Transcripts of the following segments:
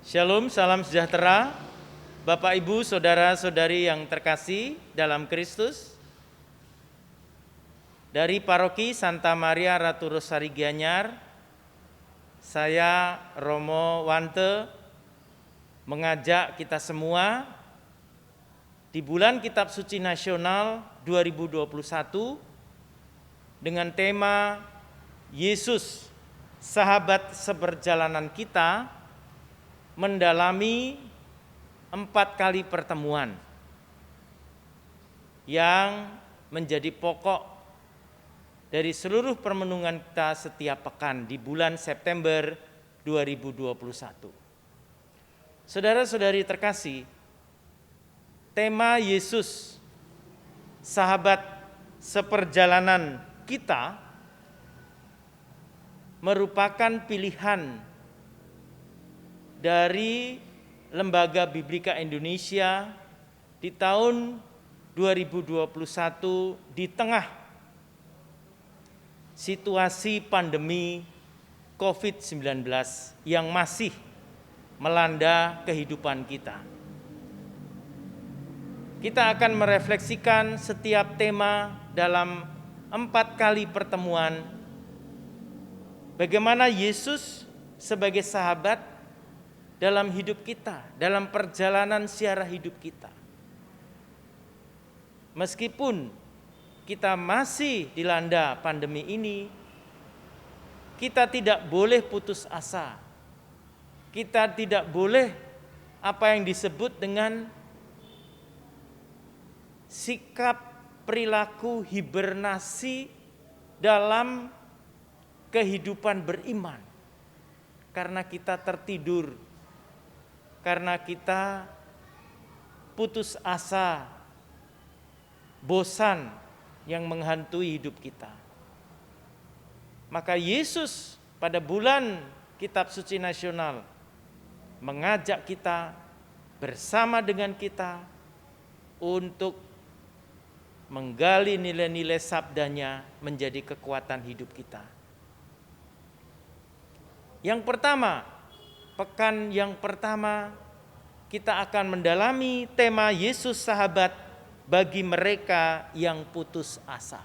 Shalom, salam sejahtera, Bapak Ibu, Saudara-saudari yang terkasih dalam Kristus. Dari Paroki Santa Maria Ratu Rosari Gianyar, saya Romo Wante mengajak kita semua di bulan Kitab Suci Nasional 2021 dengan tema Yesus, sahabat seperjalanan kita, mendalami 4 kali pertemuan yang menjadi pokok dari seluruh permenungan kita setiap pekan di bulan September 2021. Saudara-saudari terkasih, tema Yesus, sahabat seperjalanan kita, merupakan pilihan dari Lembaga Biblika Indonesia di tahun 2021 di tengah situasi pandemi COVID-19 yang masih melanda kehidupan kita. Kita akan merefleksikan setiap tema dalam 4 kali pertemuan, bagaimana Yesus sebagai sahabat dalam hidup kita, dalam perjalanan siara hidup kita. Meskipun kita masih dilanda pandemi ini, kita tidak boleh putus asa. Kita tidak boleh apa yang disebut dengan sikap perilaku hibernasi dalam kehidupan beriman. Karena kita tertidur, karena kita putus asa, bosan yang menghantui hidup kita. Maka Yesus pada bulan Kitab Suci Nasional mengajak kita bersama dengan kita untuk menggali nilai-nilai sabdanya menjadi kekuatan hidup kita. Yang pertama, pekan yang pertama kita akan mendalami tema Yesus sahabat bagi mereka yang putus asa.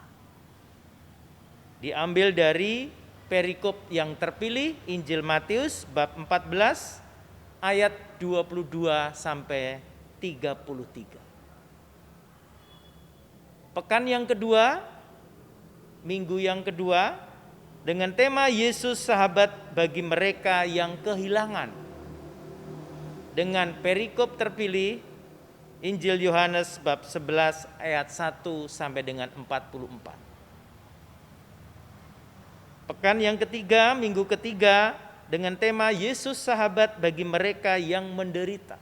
Diambil dari perikop yang terpilih Injil Matius bab 14 ayat 22 sampai 33. Pekan yang kedua, minggu yang kedua, dengan tema Yesus sahabat bagi mereka yang kehilangan, dengan perikop terpilih Injil Yohanes bab 11 ayat 1 sampai dengan 44. Pekan yang ketiga, minggu ketiga, dengan tema Yesus sahabat bagi mereka yang menderita,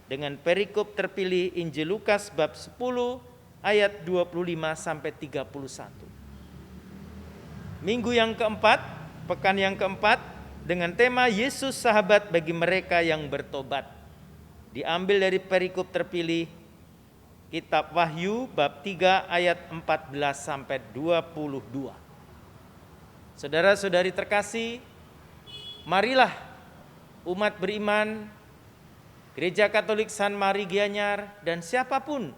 dengan perikop terpilih Injil Lukas bab 10 ayat 25 sampai 31. Minggu yang keempat, pekan yang keempat, dengan tema Yesus sahabat bagi mereka yang bertobat, diambil dari perikop terpilih Kitab Wahyu bab 3 ayat 14 sampai 22. Saudara-saudari terkasih, marilah umat beriman, Gereja Katolik San Mari Gianyar, dan siapapun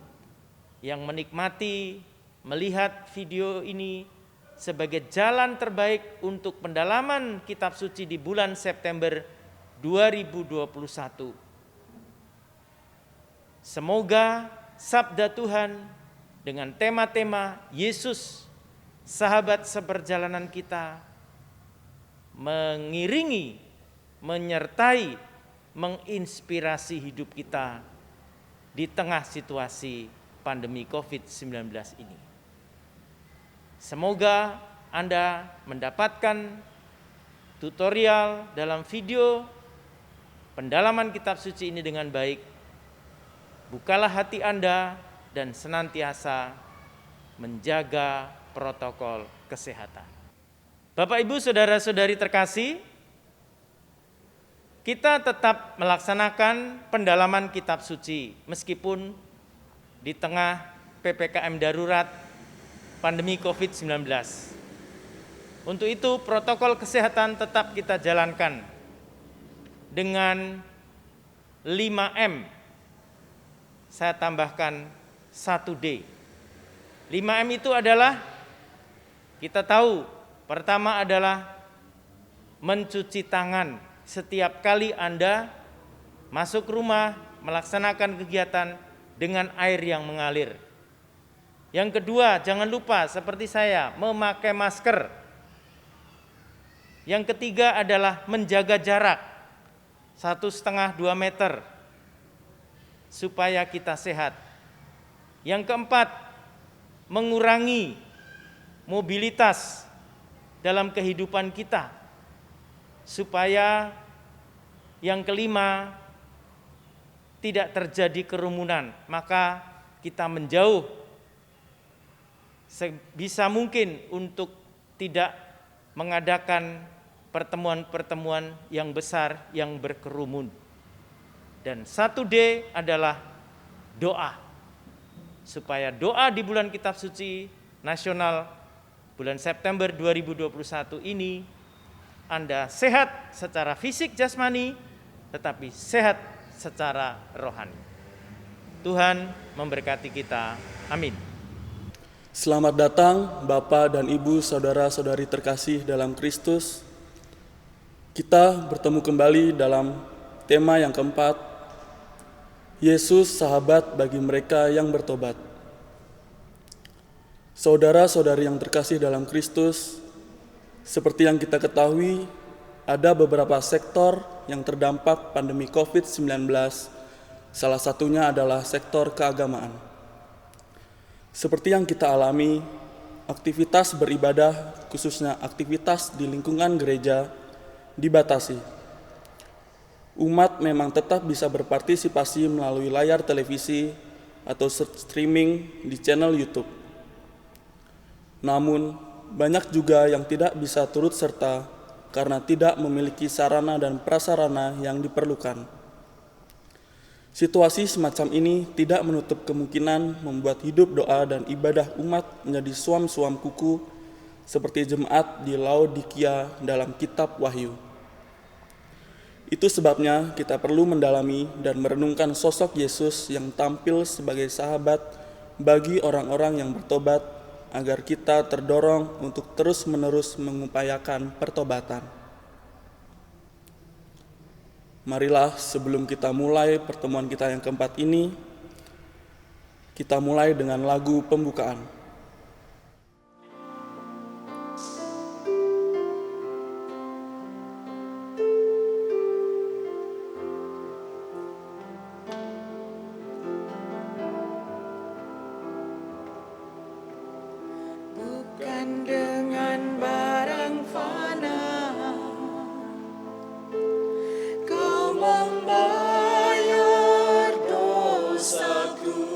yang menikmati melihat video ini sebagai jalan terbaik untuk pendalaman kitab suci di bulan September 2021. Semoga sabda Tuhan dengan tema-tema Yesus, sahabat seperjalanan kita, mengiringi, menyertai, menginspirasi hidup kita di tengah situasi pandemi COVID-19 ini. Semoga Anda mendapatkan tutorial dalam video pendalaman kitab suci ini dengan baik. Bukalah hati Anda dan senantiasa menjaga protokol kesehatan. Bapak, Ibu, saudara-saudari terkasih, kita tetap melaksanakan pendalaman kitab suci meskipun di tengah PPKM darurat pandemi COVID-19. Untuk itu protokol kesehatan tetap kita jalankan dengan 5M. Saya tambahkan 1D. 5M itu adalah, kita tahu, pertama adalah mencuci tangan setiap kali Anda masuk rumah, melaksanakan kegiatan dengan air yang mengalir. Yang kedua, jangan lupa seperti saya, memakai masker. Yang ketiga adalah menjaga jarak 1,5–2 meter supaya kita sehat. Yang keempat, mengurangi mobilitas dalam kehidupan kita. Supaya yang kelima, tidak terjadi kerumunan, maka kita menjauh sebisa mungkin untuk tidak mengadakan pertemuan-pertemuan yang besar yang berkerumun. Dan 1D adalah doa, supaya doa di bulan Kitab Suci Nasional bulan September 2021 ini Anda sehat secara fisik jasmani, tetapi sehat secara rohani. Tuhan memberkati kita. Amin. Selamat datang Bapak dan Ibu, saudara-saudari terkasih dalam Kristus. Kita bertemu kembali dalam tema yang keempat, Yesus sahabat bagi mereka yang bertobat. Saudara-saudari yang terkasih dalam Kristus, seperti yang kita ketahui, ada beberapa sektor yang terdampak pandemi COVID-19, salah satunya adalah sektor keagamaan. Seperti yang kita alami, aktivitas beribadah, khususnya aktivitas di lingkungan gereja, dibatasi. Umat memang tetap bisa berpartisipasi melalui layar televisi atau streaming di channel YouTube. Namun, banyak juga yang tidak bisa turut serta karena tidak memiliki sarana dan prasarana yang diperlukan. Situasi semacam ini tidak menutup kemungkinan membuat hidup doa dan ibadah umat menjadi suam-suam kuku seperti jemaat di Laodikia dalam kitab Wahyu. Itu sebabnya kita perlu mendalami dan merenungkan sosok Yesus yang tampil sebagai sahabat bagi orang-orang yang bertobat, agar kita terdorong untuk terus-menerus mengupayakan pertobatan. Marilah sebelum kita mulai pertemuan kita yang keempat ini, kita mulai dengan lagu pembukaan. Bukan dengan barang fana Kau membayar dosaku,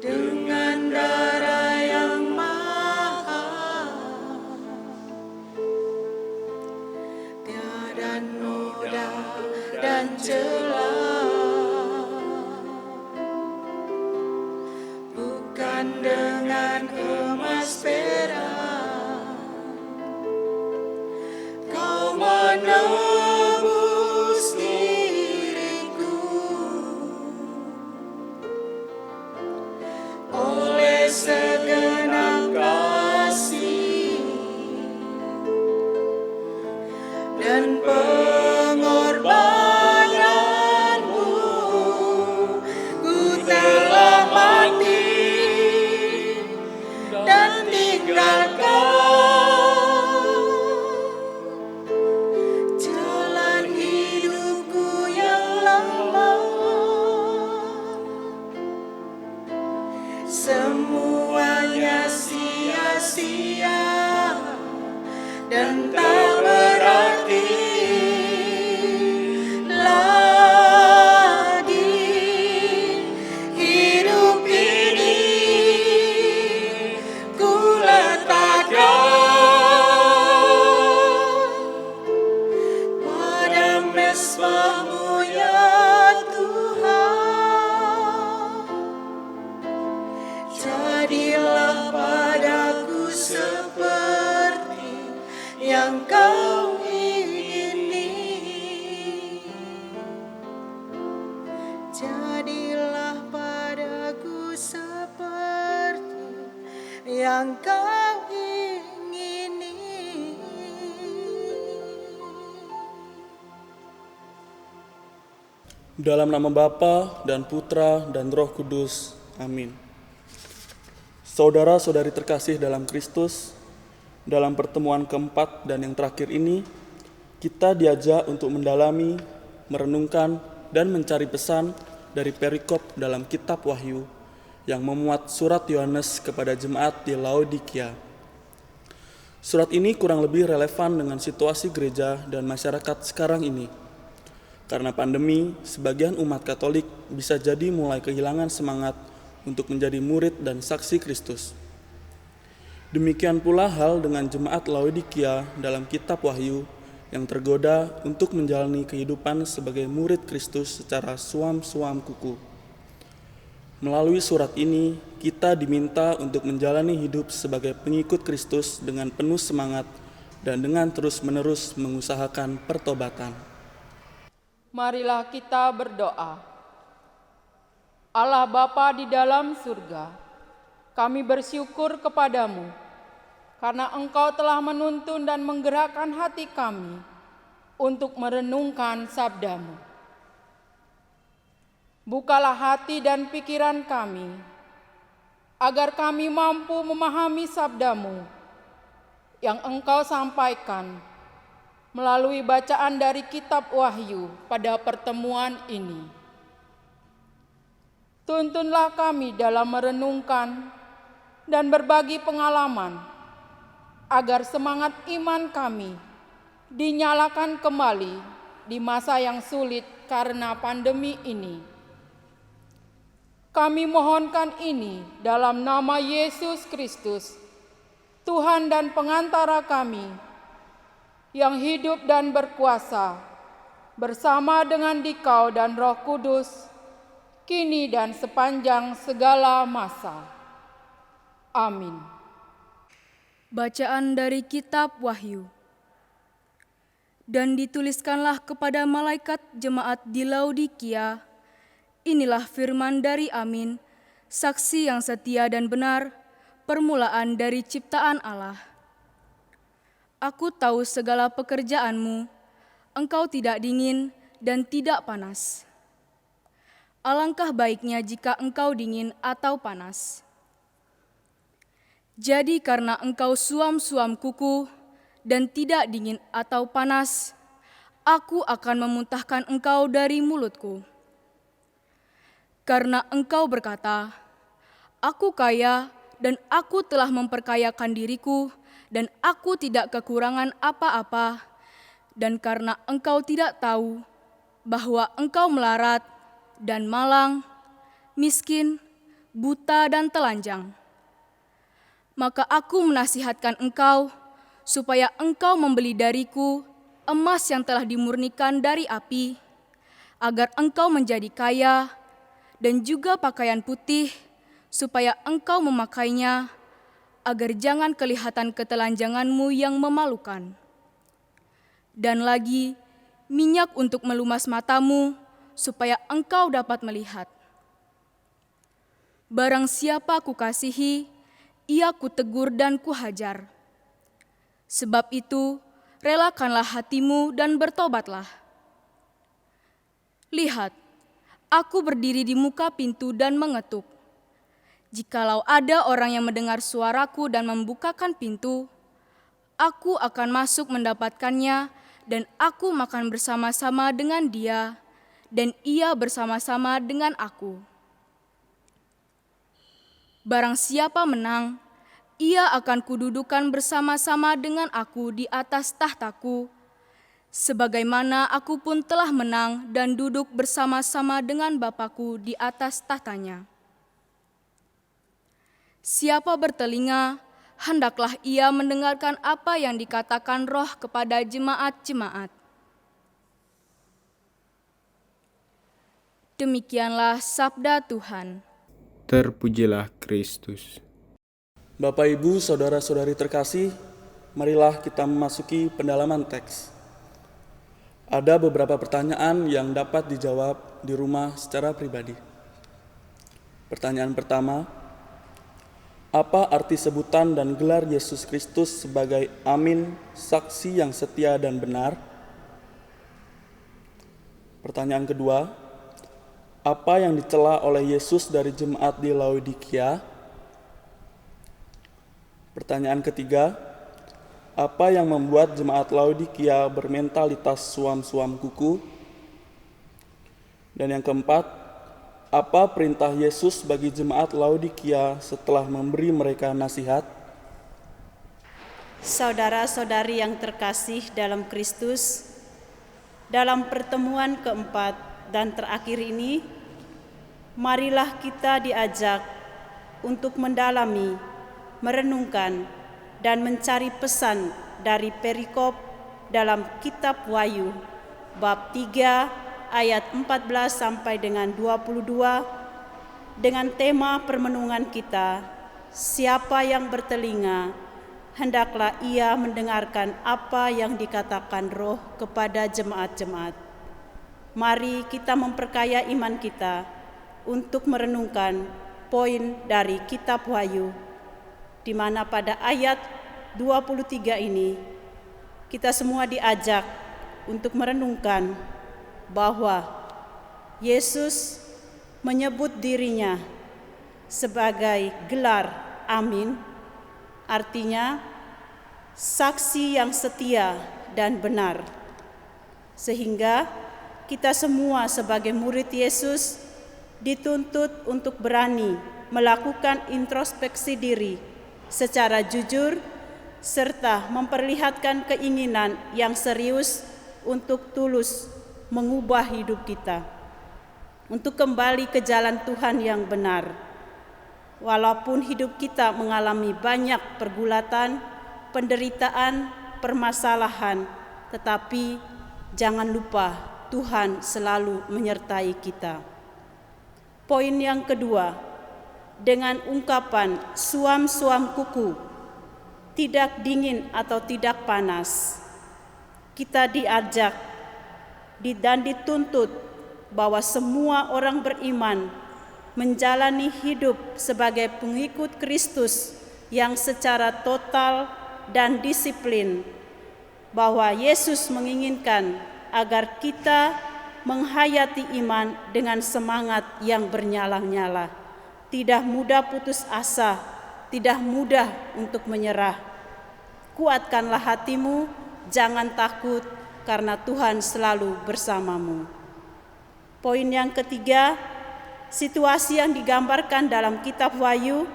dengan darah yang mahal, tiada noda dan celah. Bukan dengan emas perak Kau menebus diriku, oleh segenap kasih dan pengorbananmu, ku telah mati dan tinggalkan jalan hidupku yang lama. Semuanya sia-sia dan tak berarti isma-Mu ya Tuhan. Jadilah padaku seperti yang Kau ingini. Jadilah padaku seperti yang Kau ingini. Dalam nama Bapa dan Putra dan Roh Kudus. Amin. Saudara-saudari terkasih dalam Kristus, dalam pertemuan keempat dan yang terakhir ini, kita diajak untuk mendalami, merenungkan, dan mencari pesan dari perikop dalam kitab Wahyu yang memuat surat Yohanes kepada jemaat di Laodikia. Surat ini kurang lebih relevan dengan situasi gereja dan masyarakat sekarang ini. Karena pandemi, sebagian umat Katolik bisa jadi mulai kehilangan semangat untuk menjadi murid dan saksi Kristus. Demikian pula hal dengan jemaat Laodikia dalam kitab Wahyu yang tergoda untuk menjalani kehidupan sebagai murid Kristus secara suam-suam kuku. Melalui surat ini, kita diminta untuk menjalani hidup sebagai pengikut Kristus dengan penuh semangat dan dengan terus-menerus mengusahakan pertobatan. Marilah kita berdoa. Allah Bapa di dalam surga, kami bersyukur kepadamu karena Engkau telah menuntun dan menggerakkan hati kami untuk merenungkan sabda-Mu. Bukalah hati dan pikiran kami, agar kami mampu memahami sabda-Mu yang Engkau sampaikan melalui bacaan dari kitab Wahyu pada pertemuan ini. Tuntunlah kami dalam merenungkan dan berbagi pengalaman, agar semangat iman kami dinyalakan kembali di masa yang sulit karena pandemi ini. Kami mohonkan ini dalam nama Yesus Kristus, Tuhan dan pengantara kami, yang hidup dan berkuasa bersama dengan Dikau dan Roh Kudus, kini dan sepanjang segala masa. Amin. Bacaan dari kitab Wahyu. Dan dituliskanlah kepada malaikat jemaat di Laodikia, inilah firman dari Amin, saksi yang setia dan benar, permulaan dari ciptaan Allah. Aku tahu segala pekerjaanmu, engkau tidak dingin dan tidak panas. Alangkah baiknya jika engkau dingin atau panas. Jadi karena engkau suam-suam kuku dan tidak dingin atau panas, aku akan memuntahkan engkau dari mulutku. Karena engkau berkata, aku kaya dan aku telah memperkayakan diriku, dan aku tidak kekurangan apa-apa, dan karena engkau tidak tahu bahwa engkau melarat dan malang, miskin, buta dan telanjang, maka aku menasihatkan engkau supaya engkau membeli dariku emas yang telah dimurnikan dari api, agar engkau menjadi kaya, dan juga pakaian putih, supaya engkau memakainya, agar jangan kelihatan ketelanjanganmu yang memalukan. Dan lagi, minyak untuk melumas matamu, supaya engkau dapat melihat. Barang siapa kukasihi, ia kutegur dan kuhajar. Sebab itu, relakanlah hatimu dan bertobatlah. Lihat, aku berdiri di muka pintu dan mengetuk. Jikalau ada orang yang mendengar suaraku dan membukakan pintu, aku akan masuk mendapatkannya, dan aku makan bersama-sama dengan dia, dan ia bersama-sama dengan aku. Barang siapa menang, ia akan kududukan bersama-sama dengan aku di atas tahtaku, sebagaimana aku pun telah menang dan duduk bersama-sama dengan Bapa-Ku di atas tahtanya. Siapa bertelinga, hendaklah ia mendengarkan apa yang dikatakan Roh kepada jemaat-jemaat. Demikianlah sabda Tuhan. Terpujilah Kristus. Bapak, Ibu, saudara-saudari terkasih, marilah kita memasuki pendalaman teks. Ada beberapa pertanyaan yang dapat dijawab di rumah secara pribadi. Pertanyaan pertama, apa arti sebutan dan gelar Yesus Kristus sebagai Amin, saksi yang setia dan benar? Pertanyaan kedua, apa yang dicela oleh Yesus dari jemaat di Laodikia? Pertanyaan ketiga, apa yang membuat jemaat Laodikia bermentalitas suam-suam kuku? Dan yang keempat, apa perintah Yesus bagi jemaat Laodikia setelah memberi mereka nasihat? Saudara-saudari yang terkasih dalam Kristus, dalam pertemuan keempat dan terakhir ini, marilah kita diajak untuk mendalami, merenungkan, dan mencari pesan dari perikop dalam kitab Wahyu, bab 3 ayat 14 sampai dengan 22, dengan tema permenungan kita, siapa yang bertelinga, hendaklah ia mendengarkan apa yang dikatakan Roh kepada jemaat-jemaat. Mari kita memperkaya iman kita untuk merenungkan poin dari kitab Wahyu, di mana pada ayat 23 ini kita semua diajak untuk merenungkan bahwa Yesus menyebut dirinya sebagai gelar Amin, artinya saksi yang setia dan benar. Sehingga kita semua sebagai murid Yesus dituntut untuk berani melakukan introspeksi diri secara jujur, serta memperlihatkan keinginan yang serius untuk tulus mengubah hidup kita, untuk kembali ke jalan Tuhan yang benar. Walaupun hidup kita mengalami banyak pergulatan, penderitaan, permasalahan, tetapi jangan lupa Tuhan selalu menyertai kita. Poin yang kedua, dengan ungkapan suam-suam kuku, tidak dingin atau tidak panas, kita diajak dan dituntut bahwa semua orang beriman menjalani hidup sebagai pengikut Kristus yang secara total dan disiplin, bahwa Yesus menginginkan agar kita menghayati iman dengan semangat yang bernyala-nyala, tidak mudah putus asa, tidak mudah untuk menyerah. Kuatkanlah hatimu, jangan takut, karena Tuhan selalu bersamamu. Poin yang ketiga, situasi yang digambarkan dalam kitab Wahyu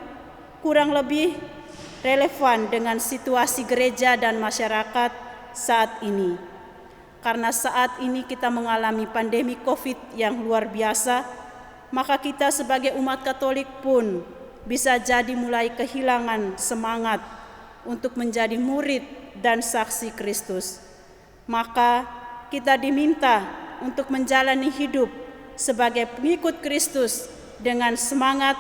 kurang lebih relevan dengan situasi gereja dan masyarakat saat ini. Karena saat ini kita mengalami pandemi COVID yang luar biasa, maka kita sebagai umat Katolik pun bisa jadi mulai kehilangan semangat untuk menjadi murid dan saksi Kristus. Maka kita diminta untuk menjalani hidup sebagai pengikut Kristus dengan semangat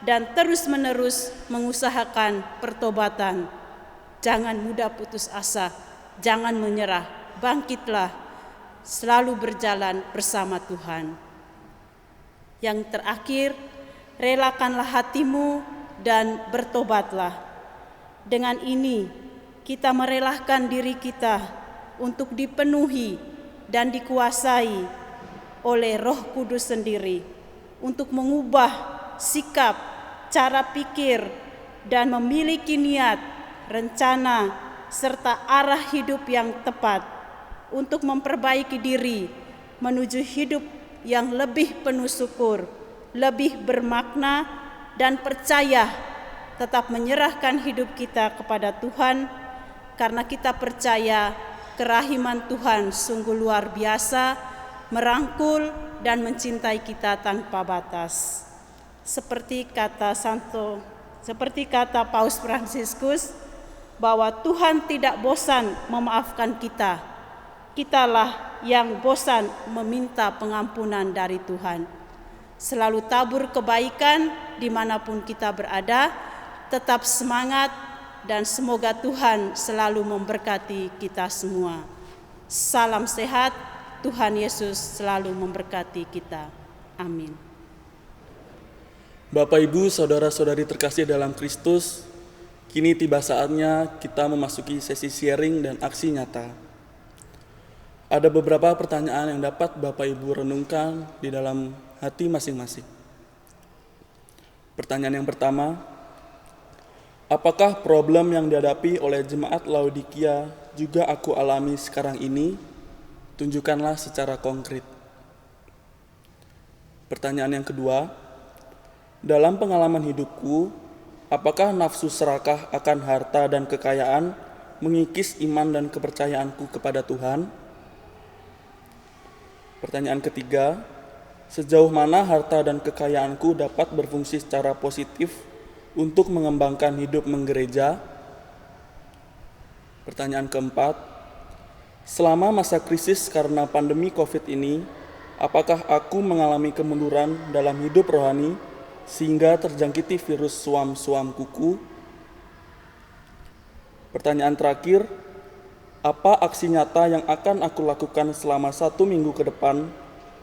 dan terus-menerus mengusahakan pertobatan. Jangan mudah putus asa, jangan menyerah, bangkitlah, selalu berjalan bersama Tuhan. Yang terakhir, relakanlah hatimu dan bertobatlah. Dengan ini, kita merelakan diri kita untuk dipenuhi dan dikuasai oleh Roh Kudus sendiri, untuk mengubah sikap, cara pikir, dan memiliki niat, rencana, serta arah hidup yang tepat untuk memperbaiki diri menuju hidup yang lebih penuh syukur, lebih bermakna, dan percaya tetap menyerahkan hidup kita kepada Tuhan, karena kita percaya kerahiman Tuhan sungguh luar biasa, merangkul dan mencintai kita tanpa batas. Seperti kata Paus Fransiskus, bahwa Tuhan tidak bosan memaafkan kita. Kitalah yang bosan meminta pengampunan dari Tuhan. selalu tabur kebaikan dimanapun kita berada, tetap semangat, dan semoga Tuhan selalu memberkati kita semua. Salam sehat, Tuhan Yesus selalu memberkati kita. Amin. Bapak, Ibu, saudara-saudari terkasih dalam Kristus, kini tiba saatnya kita memasuki sesi sharing dan aksi nyata. Ada beberapa pertanyaan yang dapat Bapak Ibu renungkan di dalam hati masing-masing. Pertanyaan yang pertama, apakah problem yang dihadapi oleh jemaat Laodikia juga aku alami sekarang ini? Tunjukkanlah secara konkret. Pertanyaan yang kedua, dalam pengalaman hidupku, apakah nafsu serakah akan harta dan kekayaan mengikis iman dan kepercayaanku kepada Tuhan? Pertanyaan ketiga, sejauh mana harta dan kekayaanku dapat berfungsi secara positif untuk mengembangkan hidup menggereja? Pertanyaan keempat, selama masa krisis karena pandemi COVID ini, apakah aku mengalami kemunduran dalam hidup rohani sehingga terjangkiti virus suam-suam kuku? Pertanyaan terakhir, apa aksi nyata yang akan aku lakukan selama 1 minggu ke depan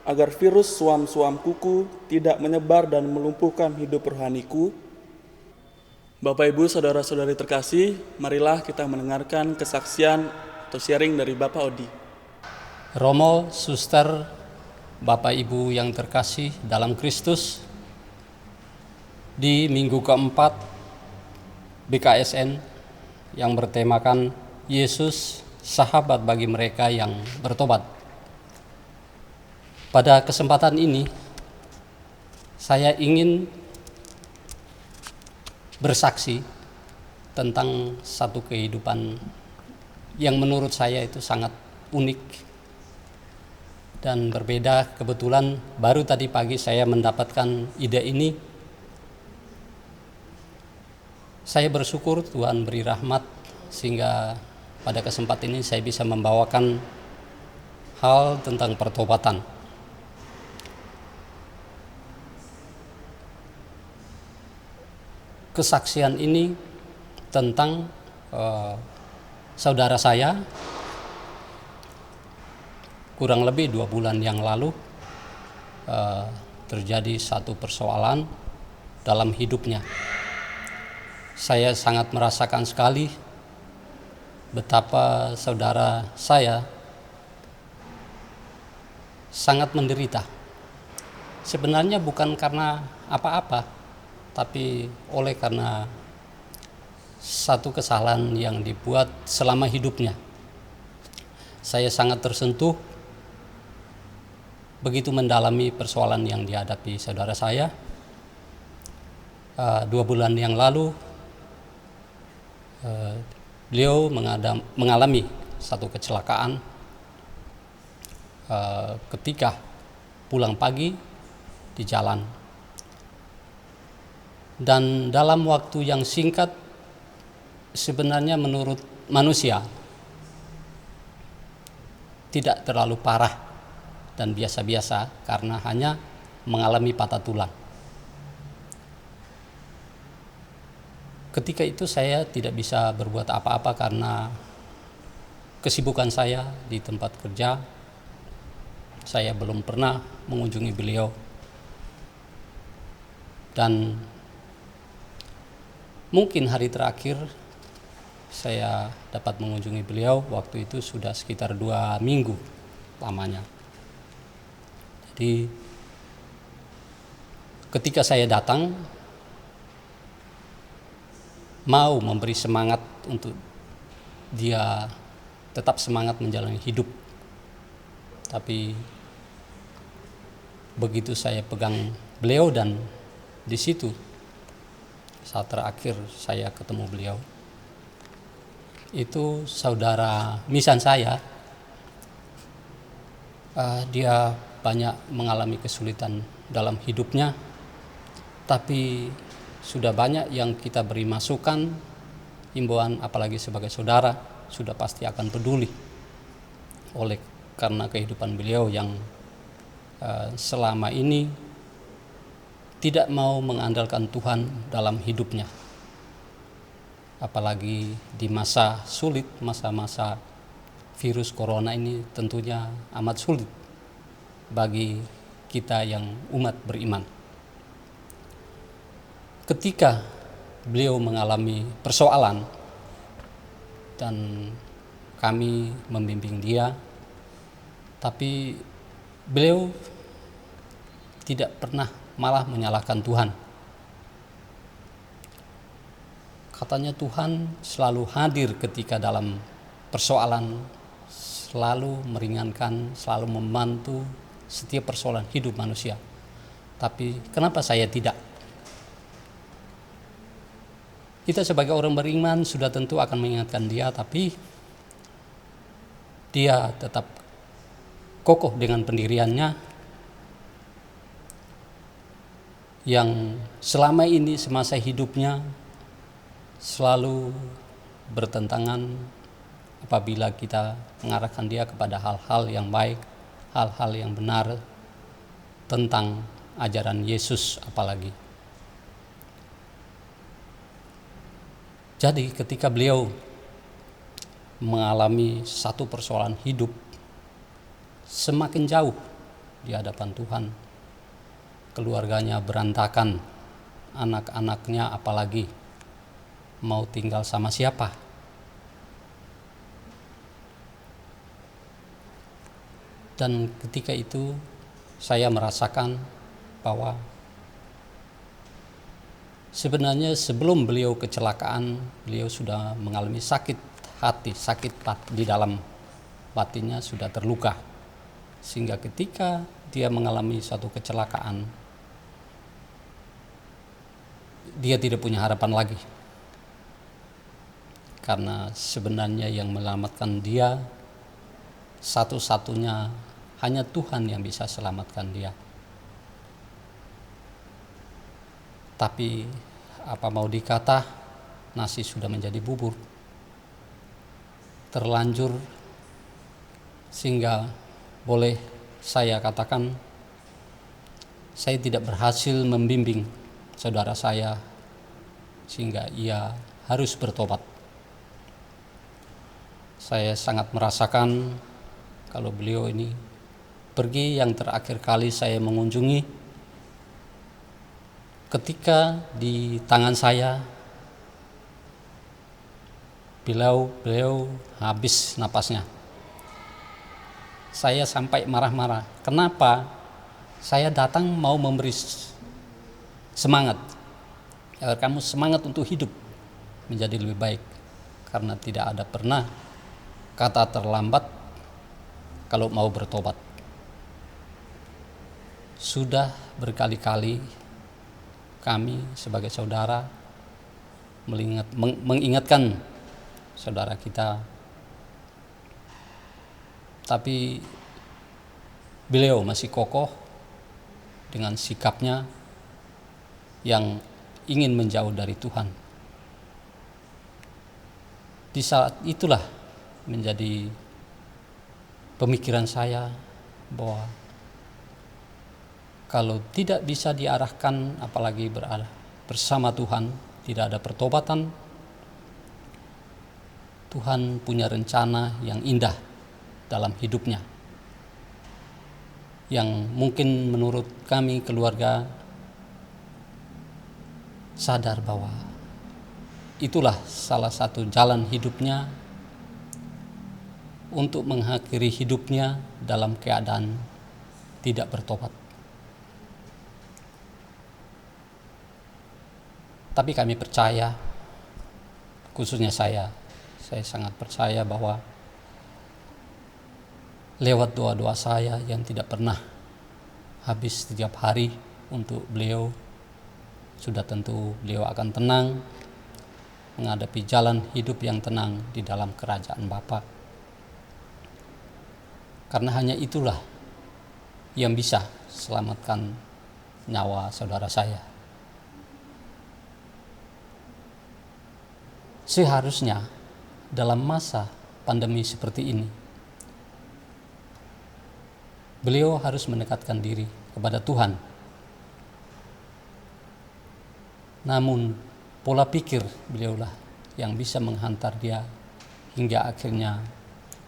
agar virus suam-suam kuku tidak menyebar dan melumpuhkan hidup rohaniku? Bapak, Ibu, saudara-saudari terkasih, marilah kita mendengarkan kesaksian atau sharing dari Bapak Odi. Romo, Suster, Bapak Ibu yang terkasih dalam Kristus, di minggu keempat BKSN yang bertemakan Yesus sahabat bagi mereka yang bertobat. Pada kesempatan ini, saya ingin bersaksi tentang satu kehidupan yang menurut saya itu sangat unik dan berbeda. Kebetulan baru tadi pagi saya mendapatkan ide ini. Saya bersyukur Tuhan beri rahmat sehingga pada kesempatan ini saya bisa membawakan hal tentang pertobatan. Kesaksian ini tentang saudara saya, kurang lebih 2 bulan yang lalu terjadi satu persoalan dalam hidupnya. Saya sangat merasakan sekali betapa saudara saya sangat menderita. Sebenarnya bukan karena apa-apa, tapi oleh karena satu kesalahan yang dibuat selama hidupnya. Saya sangat tersentuh begitu mendalami persoalan yang dihadapi saudara saya. 2 bulan yang lalu beliau mengalami satu kecelakaan ketika pulang pagi di jalan. Dan dalam waktu yang singkat, sebenarnya menurut manusia tidak terlalu parah dan biasa-biasa karena hanya mengalami patah tulang. Ketika itu saya tidak bisa berbuat apa-apa karena kesibukan saya di tempat kerja. Saya belum pernah mengunjungi beliau. Dan mungkin hari terakhir saya dapat mengunjungi beliau waktu itu sudah sekitar 2 minggu lamanya. Jadi ketika saya datang mau memberi semangat untuk dia tetap semangat menjalani hidup. Tapi begitu saya pegang beliau dan di situ saat terakhir saya ketemu beliau, itu saudara misan saya, dia banyak mengalami kesulitan dalam hidupnya, tapi sudah banyak yang kita beri masukan, himbauan, apalagi sebagai saudara, sudah pasti akan peduli oleh karena kehidupan beliau yang selama ini tidak mau mengandalkan Tuhan dalam hidupnya. Apalagi di masa sulit, masa-masa virus corona ini tentunya amat sulit bagi kita yang umat beriman. Ketika beliau mengalami persoalan dan kami membimbing dia, tapi beliau tidak pernah malah menyalahkan Tuhan. Katanya Tuhan selalu hadir ketika dalam persoalan, selalu meringankan, selalu membantu setiap persoalan hidup manusia. Tapi kenapa saya tidak? Kita sebagai orang beriman sudah tentu akan mengingatkan dia, tapi dia tetap kokoh dengan pendiriannya yang selama ini semasa hidupnya selalu bertentangan apabila kita mengarahkan dia kepada hal-hal yang baik, hal-hal yang benar tentang ajaran Yesus apalagi. Jadi ketika beliau mengalami satu persoalan hidup semakin jauh di hadapan Tuhan, keluarganya berantakan, anak-anaknya apalagi mau tinggal sama siapa. Dan ketika itu saya merasakan bahwa sebenarnya sebelum beliau kecelakaan, beliau sudah mengalami sakit hati, sakit di dalam batinnya sudah terluka. Sehingga ketika dia mengalami satu kecelakaan, dia tidak punya harapan lagi. Karena sebenarnya yang menyelamatkan dia satu-satunya hanya Tuhan yang bisa selamatkan dia. Tapi apa mau dikata, nasi sudah menjadi bubur. Terlanjur sehingga boleh saya katakan saya tidak berhasil membimbing saudara saya sehingga ia harus bertobat. Saya sangat merasakan kalau beliau ini pergi, yang terakhir kali saya mengunjungi ketika di tangan saya beliau habis napasnya. Saya sampai marah-marah. Kenapa saya datang mau memberi semangat agar kamu semangat untuk hidup menjadi lebih baik, karena tidak ada pernah kata terlambat kalau mau bertobat. Sudah berkali-kali kami sebagai saudara mengingatkan saudara kita, tapi beliau masih kokoh dengan sikapnya yang ingin menjauh dari Tuhan. Di saat itulah menjadi pemikiran saya bahwa kalau tidak bisa diarahkan, apalagi berada bersama Tuhan, tidak ada pertobatan, Tuhan punya rencana yang indah dalam hidupnya, yang mungkin menurut kami keluarga sadar bahwa itulah salah satu jalan hidupnya untuk mengakhiri hidupnya dalam keadaan tidak bertobat. Tapi kami percaya, khususnya saya sangat percaya bahwa lewat doa-doa saya yang tidak pernah habis setiap hari untuk beliau, sudah tentu beliau akan tenang menghadapi jalan hidup yang tenang di dalam kerajaan Bapa. Karena hanya itulah yang bisa selamatkan nyawa saudara saya. Seharusnya dalam masa pandemi seperti ini, beliau harus mendekatkan diri kepada Tuhan. namun pola pikir beliaulah yang bisa menghantar dia hingga akhirnya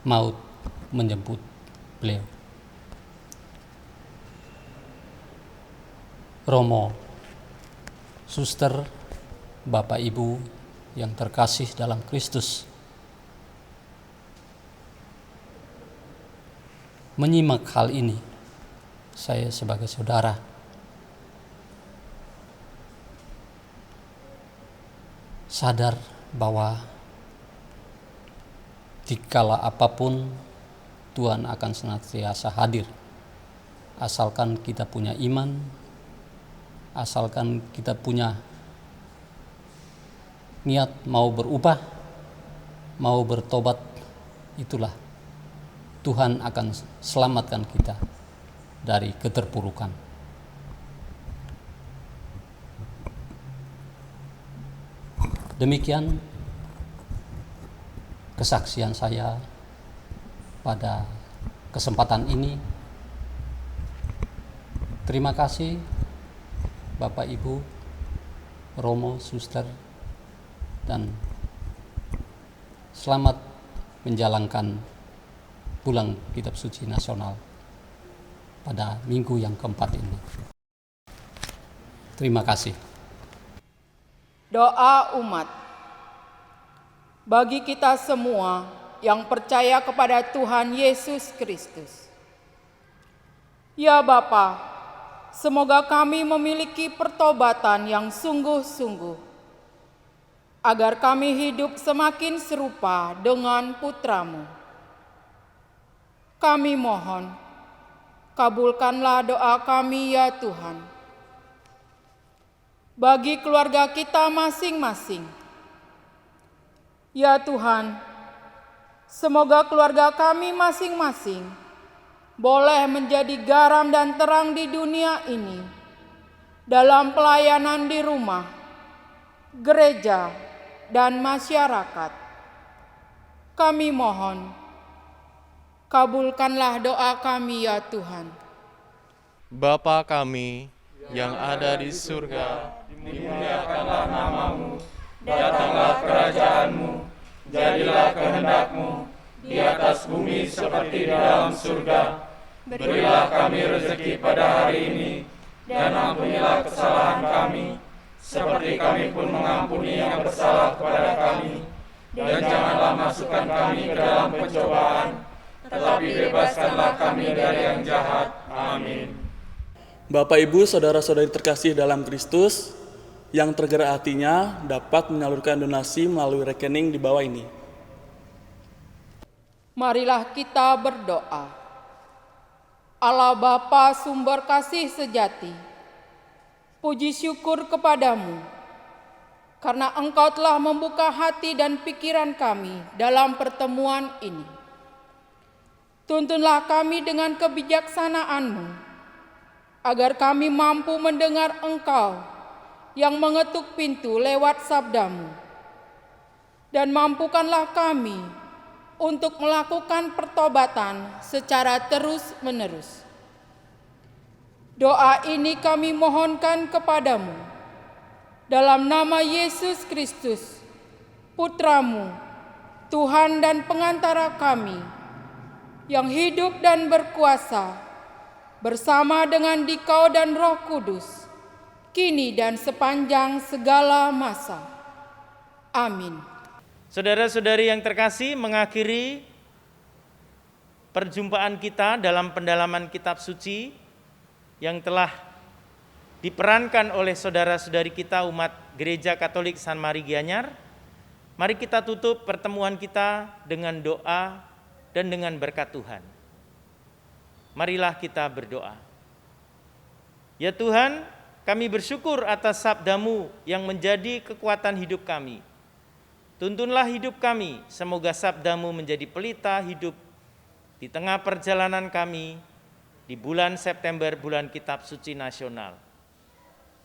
maut menjemput beliau. Romo, suster, Bapak Ibu yang terkasih dalam Kristus, menyimak hal ini, saya sebagai saudara sadar bahwa dikala apapun Tuhan akan senantiasa hadir, asalkan kita punya iman, asalkan kita punya niat mau berubah, mau bertobat, itulah Tuhan akan selamatkan kita dari keterpurukan. Demikian kesaksian saya pada kesempatan ini. Terima kasih Bapak Ibu, Romo, suster, dan selamat menjalankan bulan Kitab Suci Nasional pada minggu yang keempat ini. Terima kasih. Doa umat. Bagi kita semua yang percaya kepada Tuhan Yesus Kristus. Ya Bapa, semoga kami memiliki pertobatan yang sungguh-sungguh, agar kami hidup semakin serupa dengan Putra-Mu. Kami mohon, kabulkanlah doa kami ya Tuhan. Bagi keluarga kita masing-masing, ya Tuhan, semoga keluarga kami masing-masing boleh menjadi garam dan terang di dunia ini, dalam pelayanan di rumah, gereja, dan masyarakat. Kami mohon, kabulkanlah doa kami ya Tuhan. Bapa kami yang ada di surga, dimuliakanlah nama-Mu, datanglah kerajaan-Mu, jadilah kehendak-Mu di atas bumi seperti di dalam surga. Berilah kami rezeki pada hari ini, dan ampunilah kesalahan kami, seperti kami pun mengampuni yang bersalah kepada kami. Dan janganlah masukkan kami ke dalam pencobaan, tetapi bebaskanlah kami dari yang jahat. Amin. Bapak, Ibu, saudara-saudari terkasih dalam Kristus, yang tergerak hatinya dapat menyalurkan donasi melalui rekening di bawah ini. Marilah kita berdoa. Allah Bapa sumber kasih sejati, puji syukur kepadamu, karena Engkau telah membuka hati dan pikiran kami dalam pertemuan ini. Tuntunlah kami dengan kebijaksanaan-Mu, agar kami mampu mendengar Engkau yang mengetuk pintu lewat sabda-Mu. Dan mampukanlah kami untuk melakukan pertobatan secara terus-menerus. Doa ini kami mohonkan kepadamu, dalam nama Yesus Kristus, Putra-Mu, Tuhan dan pengantara kami, yang hidup dan berkuasa, bersama dengan Dikau dan Roh Kudus, kini dan sepanjang segala masa. Amin. Saudara-saudari yang terkasih, mengakhiri perjumpaan kita dalam pendalaman kitab suci yang telah diperankan oleh saudara-saudari kita umat Gereja Katolik San Mari Gianyar. Mari kita tutup pertemuan kita dengan doa dan dengan berkat Tuhan. Marilah kita berdoa. Ya Tuhan, kami bersyukur atas sabda-Mu yang menjadi kekuatan hidup kami. Tuntunlah hidup kami, semoga sabda-Mu menjadi pelita hidup di tengah perjalanan kami di bulan September, bulan Kitab Suci Nasional.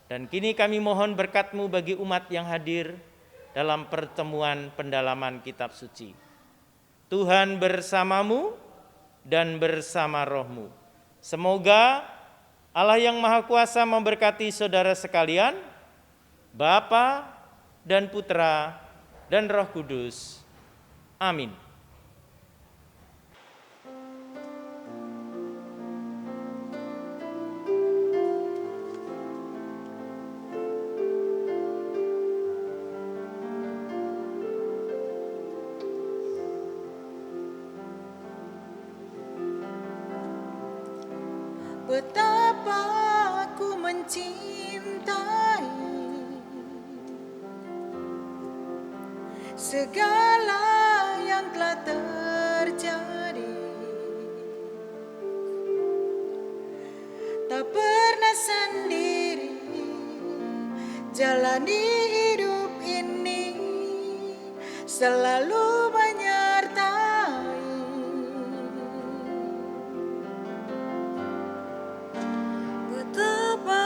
Dan kini kami mohon berkat-Mu bagi umat yang hadir dalam pertemuan pendalaman Kitab Suci. Tuhan bersamamu dan bersama roh-Mu. Semoga Allah yang Maha Kuasa memberkati saudara sekalian, Bapa dan Putra dan Roh Kudus. Amin. Betapa aku mencintai segala yang telah terjadi, tak pernah sendiri jalani hidup ini, selalu menyertai. Betapa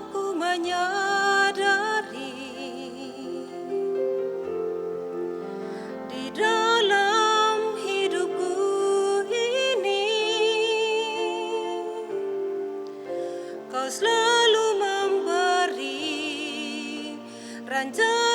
ku menyadari di dalam hidupku ini Kau selalu memberi rancangan